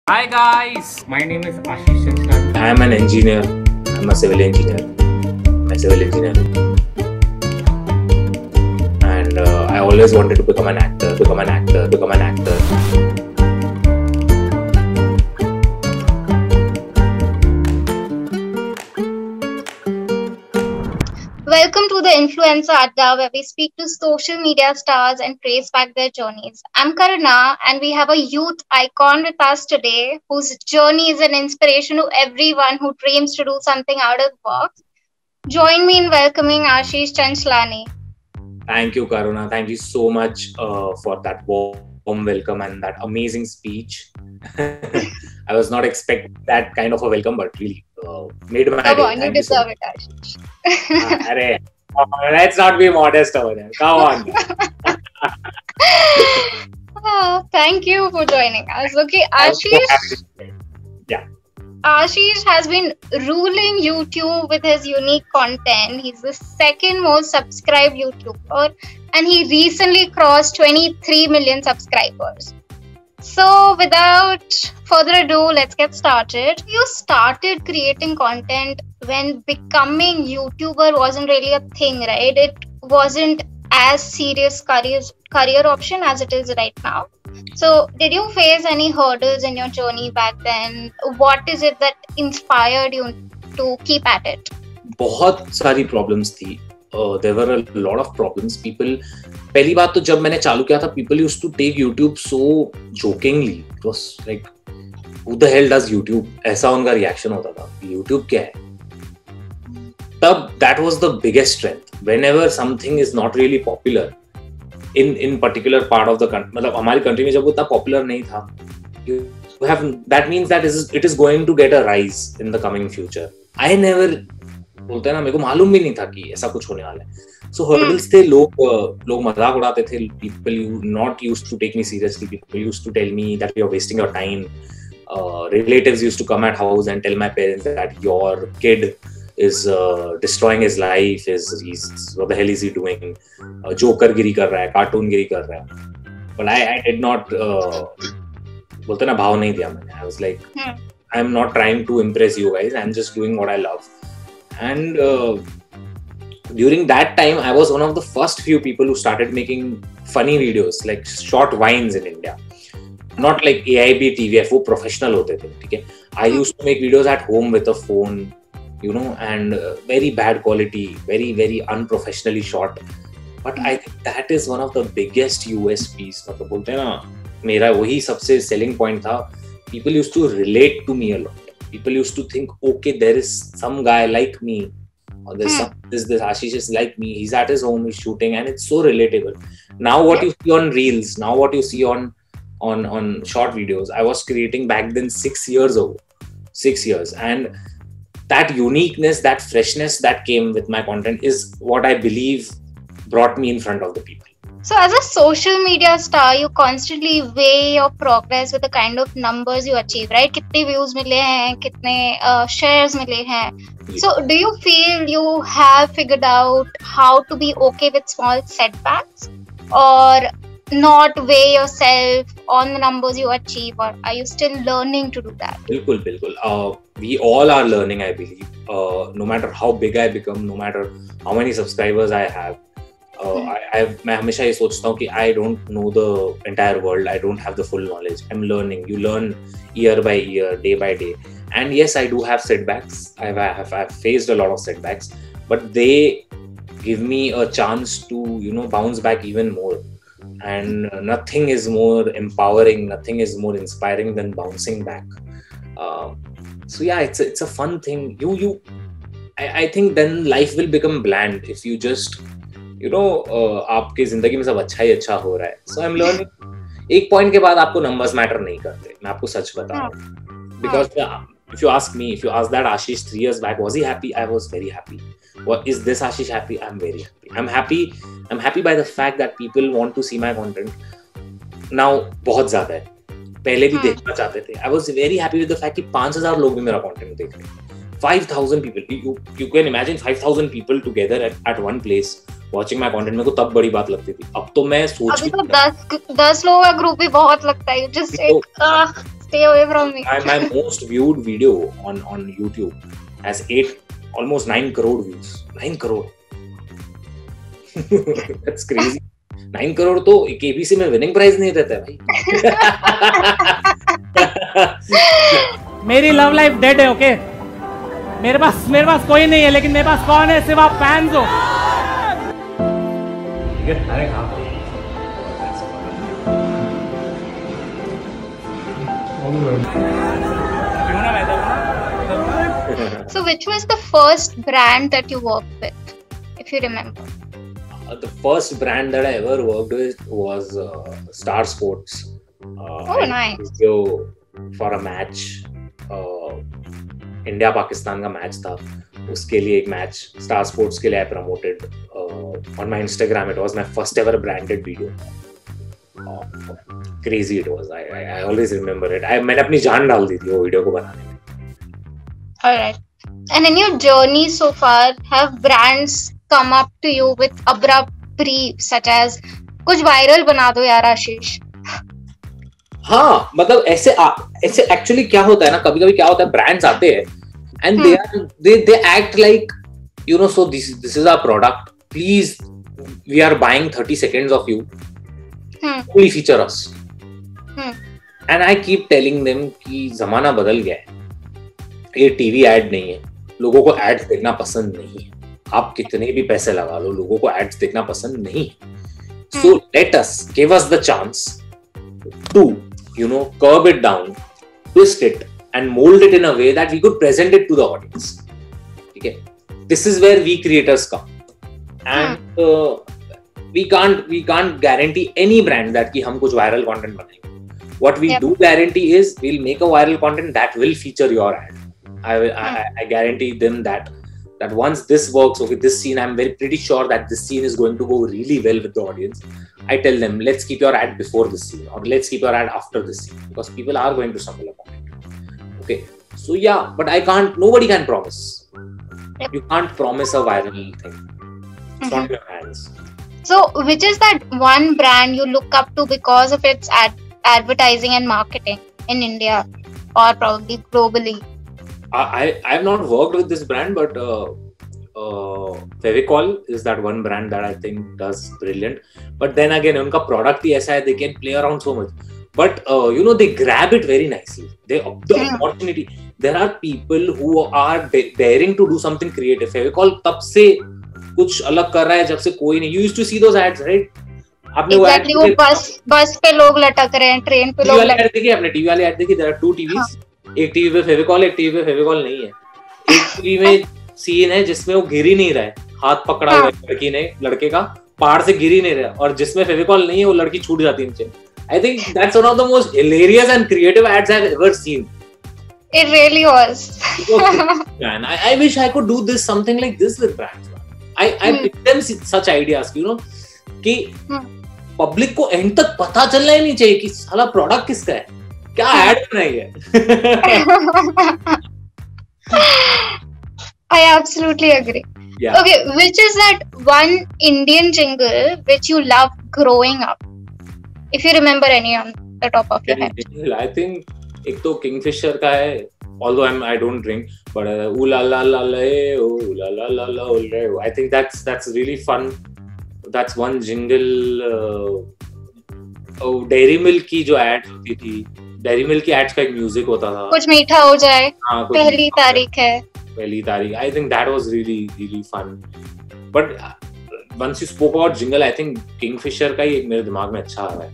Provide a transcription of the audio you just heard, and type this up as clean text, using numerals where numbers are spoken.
Hi guys, my name is Ashish Chanchlani. I am an engineer. I'm a civil engineer. I'm a civil engineer. And I always wanted to become an actor. Welcome to the Influencer Adda, where we speak to social media stars and trace back their journeys. I'm Karuna, and we have a youth icon with us today whose journey is an inspiration to everyone who dreams to do something out of the box. Join me in welcoming Ashish Chanchlani. Thank you, Karuna. Thank you so much for that warm welcome and that amazing speech. I was not expecting that kind of a welcome, but really made my day. Come on, you deserve it, Ashish. Let's not be modest over there. Come on. Thank you for joining us. Okay, Ashish. Yeah. Ashish has been ruling YouTube with his unique content. He's the second most subscribed YouTuber, and he recently crossed 23 million subscribers. So without further ado, let's get started. You started creating content when becoming YouTuber wasn't really a thing, right? It wasn't as serious career option as it is right now. So did you face any hurdles in your journey back then? What is it that inspired you to keep at it? बहुत सारी problems थी. There were a lot of problems. People, पहली बात तो जब मैंने चालू किया था, people used to take YouTube so jokingly. It was like, who the hell does YouTube? ऐसा उनका reaction होता था. YouTube क्या है? तब that was the biggest strength. Whenever something is not really popular in particular part of the country, मतलब हमारी country में जब वो इतना popular नहीं था, you have, that means that it is going to get a rise in the coming future. I never, बोलते हैं ना, मेरे को मालूम भी नहीं था कि ऐसा कुछ होने वाला है. So hurdles थे, लोग मजाक उड़ाते थे. People not used to take me seriously. People used to tell me that you're wasting your time. Relatives used to come at house and tell my parents that your kid is destroying his life. What the hell is he doing? Joker गिरी कर रहा है, cartoon गिरी कर रहा है. But I did not, बोलते ना, भाव नहीं दिया मैंने. I was like, I'm not trying to impress you guys. I'm just doing what I love. And during that time, I was one of the first few people who started making funny videos, like short vines in India. Not like AIB, TVF, वो professional होते थे, ठीक है? I used to make videos at home with a phone, you know, and very bad quality, very, very unprofessionally shot. But I think that is one of the biggest USPs. मतलब बोलते हैं ना, मेरा वही सबसे selling point था. People used to relate to me a lot. People used to think, okay, there is some guy like me, or there's this Ashish is like me. He's at his home, he's shooting, and it's so relatable. Now what you see on reels, now what you see on short videos, I was creating back then 6 years ago, 6 years, and that uniqueness, that freshness that came with my content is what I believe brought me in front of the people. So as a social media star, you constantly weigh your progress with the kind of numbers you achieve, right? कितने views मिले हैं, कितने shares मिले हैं. So do you feel you have figured out how to be okay with small setbacks, or not weigh yourself on the numbers you achieve, or are you still learning to do that? बिल्कुल. We all are learning, I believe. No matter how big I become, no matter how many subscribers I have, मैं हमेशा ये सोचता हूँ कि I don't know the entire world. I don't have the full knowledge. I'm learning. You learn year by year, day by day. And yes, I do have setbacks. I've faced a lot of setbacks, but they give me a chance to, you know, bounce back even more. And nothing is more empowering, nothing is more inspiring than bouncing back. So yeah, it's a fun thing. I think then life will become bland if you just, you know, आपके जिंदगी में सब अच्छा ही अच्छा हो रहा है. So I'm learning. एक point के बाद आपको numbers matter नहीं करते. मैं आपको सच बता रहा हूँ. Because if you ask me, if you ask that Ashish 3 years back, was he happy? I was very happy. What is this Ashish happy? I'm very happy. I'm happy by the fact that people want to see my content. Now बहुत ज़्यादा है. पहले भी देखना चाहते थे. I was very happy with the fact कि 5,000 लोग भी मेरा content देख रहे हैं. 5,000 people. You can imagine 5,000 people together at one place watching my content. मेरे को तब बड़ी बात लगती थी. अब तो मैं सोच अभी तो 10 लोगों का ग्रुप भी बहुत लगता है. Just एक Stay away from me. My most viewed video on YouTube has almost 9 crore views. 9 crore. That's crazy. 9 crore तो KBC में विनिंग प्राइज नहीं देता है भाई. मेरी लव लाइफ डेड है. ओके, मेरे पास कोई नहीं है, लेकिन मेरे पास कौन है सिर्फ आप फैंस हो. So which was the first brand that you worked with, if you remember? The first brand that I ever worked with was Star Sports. Nice. Video for a match. India Pakistan का match था, उसके लिए एक match star sports के लिए I promoted on my Instagram. It was my first ever branded video. Crazy it was. I always remember it. मैंने अपनी जान डाल दी थी वो वीडियो को बनाने में. Alright. And in your journey so far, have brands come up to you with abrupt briefs such as कुछ वायरल बना दो यार आशीष? हाँ, मतलब ऐसे एक्चुअली क्या होता है ना, कभी कभी क्या होता है, ब्रांड्स आते हैं and they act like, you know, so this is our product, please, we are buying 30 seconds of you, only feature us. And I keep telling them कि जमाना बदल गया है, ये टीवी एड नहीं है, लोगों को एड्स देखना पसंद नहीं है, आप कितने भी पैसे लगा लो, लोगों को एड्स देखना पसंद नहीं है. So let us, give us the chance to, you know, curb it down, twist it and mold it in a way that we could present it to the audience. Okay, this is where we creators come, and we can't guarantee any brand that कि हम कुछ viral content बनाएंगे. What we do guarantee is we'll make a viral content that will feature your ad. I guarantee them that once this works, okay, this scene, I'm very pretty sure that this scene is going to go really well with the audience. I tell them, let's keep your ad before this scene, or let's keep your ad after this scene, because people are going to stumble upon it. Okay, so yeah, but nobody can promise. You can't promise a viral thing. It's not in your hands. So which is that one brand you look up to because of its advertising and marketing in India or probably globally? I have not worked with this brand, but Fevicol is that one brand that I think does brilliant. But then again, उनका product ही ऐसा है, they can play around so much. But you know, they grab it very nicely. The opportunity. There are people who are daring to do something creative. Fevicol तब से कुछ अलग कर रहा है जब से कोई नहीं. You used to see those ads, right? आपने exactly, वो बस पे लोग लटक रहे हैं, ट्रेन पे लोग लटक रहे हैं. आपने टीवी वाले ऐड देखी? There are two TVs. एक टीवी पे फेविकॉल, एक टीवी पे फेविकॉल नहीं है. एक टीवी में सीन है जिसमें वो गिर ही नहीं रहा है, हाथ पकड़ा हुआ है लड़की ने, लड़के का पहाड़ से गिर ही नहीं रहा, और जिसमें फेविकॉल नहीं है वो लड़की छूट जाती है नीचे. I think that's one of the most hilarious and creative ads I've ever seen. It really was. Man, I wish I could do something like this with brands. I pick them such ideas, you know, कि public को and तक पता चलना ही नहीं चाहिए कि साला product किसका है, क्या ऐड बनाई है. I absolutely agree. Yeah. Okay, which is that one Indian jingle which you loved growing up? If you remember any on the top of your head. I think एक तो Kingfisher का है, although I don't drink, but ooh la la la la ooh la la la la ooh. I think that's really fun. That's one jingle. Dairy Milk की जो ad होती थी, Dairy Milk की ads का एक music होता था, कुछ मीठा हो जाए, पहली तारीख है. I think that was really really fun. But once you spoke about jingle, I think Kingfisher का ही एक मेरे दिमाग में अच्छा आ रहा है.